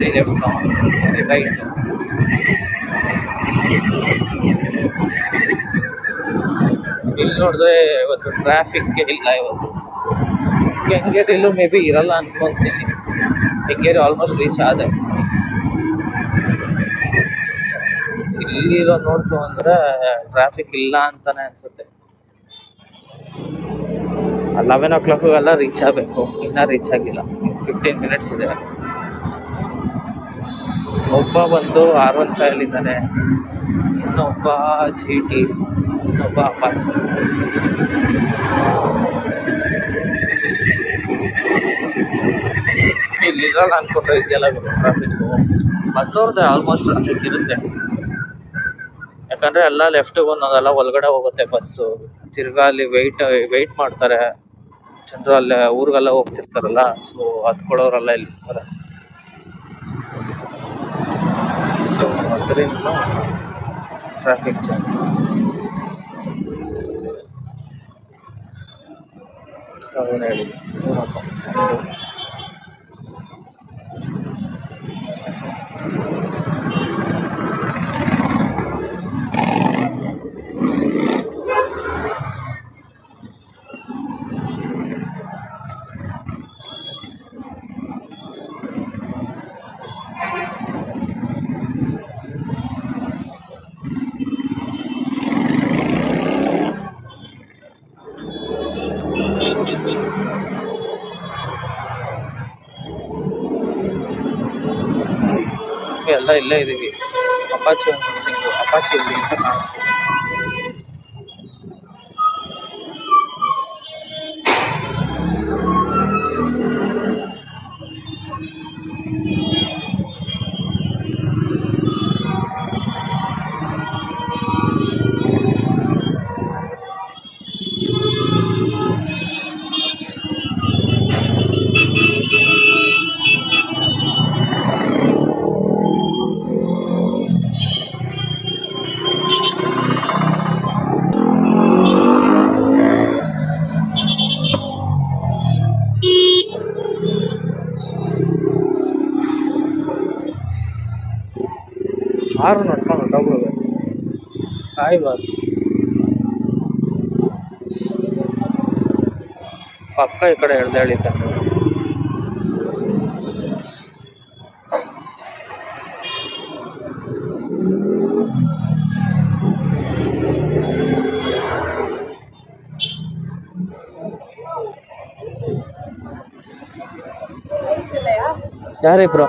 Left right. ಇಲ್ಲಿ ನೋಡಿದ್ರೆ ಇವತ್ತು ಟ್ರಾಫಿಕ್ ಇಲ್ಲ ಇವತ್ತು. ಕೆಂಗೇರಿಯಲ್ಲೂ ಮೇ ಬಿ ಇರಲ್ಲ ಅನ್ಕೊಂತೀನಿ. ಕೆಂಗೇರಿ ಆಲ್ಮೋಸ್ಟ್ ರೀಚ್ ಆದೆ. ಇಲ್ಲಿರೋ ನೋಡ್ತು ಅಂದ್ರೆ ಟ್ರಾಫಿಕ್ ಇಲ್ಲ ಅಂತಾನೆ ಅನ್ಸುತ್ತೆ. 11 o'clock ರೀಚ್ ಆಗಬೇಕು, ಇನ್ನೂ ರೀಚ್ ಆಗಿಲ್ಲ. 15 minutes ಇದೆ. ಒಬ್ಬ ಬಂದು R15 ಇದ್ದಾನೆ, ಇನ್ನೊಬ್ಬ GT, ಇನ್ನೊಬ್ಬ ಅಪಾಚಿ. ಇಲ್ಲಿರಲ್ಲ ಅನ್ಕೊಂಡ್ರೆ ಇದೆಲ್ಲ ಟ್ರಾಫಿಕ್ಕು. ಬಸ್ ಅವ್ರದ್ದೇ ಆಲ್ಮೋಸ್ಟ್ ಟ್ರಾಫಿಕ್ ಇರುತ್ತೆ, ಯಾಕಂದರೆ ಎಲ್ಲ ಲೆಫ್ಟಿಗೆ ಒಂದೊಂದೆಲ್ಲ ಒಳಗಡೆ ಹೋಗುತ್ತೆ ಬಸ್ಸು. ತಿರ್ಗಾ ಅಲ್ಲಿ ವೆಯ್ಟ್ ಮಾಡ್ತಾರೆ ಜನರು, ಅಲ್ಲೇ ಊರಿಗೆಲ್ಲ ಹೋಗ್ತಿರ್ತಾರಲ್ಲ, ಸೊ ಹತ್ಕೊಳ್ಳೋರೆಲ್ಲ ಇಲ್ಲಿರ್ತಾರೆ. ಅದರಿಂದ ಟ್ರಾಫಿಕ್ ಜಾಮ್. ಅವನು ಹೇಳಿ ಎಲ್ಲ ಇಲ್ಲೇ ಇದೀವಿ. ಅಪಾಚಿ ಅಪಾಚಿ ಇಲ್ಲಿ ಅಂತ ಕಾಣಿಸ್ತೀವಿ. ಆರು ನಡ್ಕೊಂಡು ಹೊರಟೋಗ್ಬಿಡ್ಬೇಕು, ಕಾಯ್ಬಾರ್ದು. ಪಕ್ಕ ಈ ಕಡೆ ಎಳ್ದಾಳಿತಾನೆ. ಯಾರಿಬ್ರು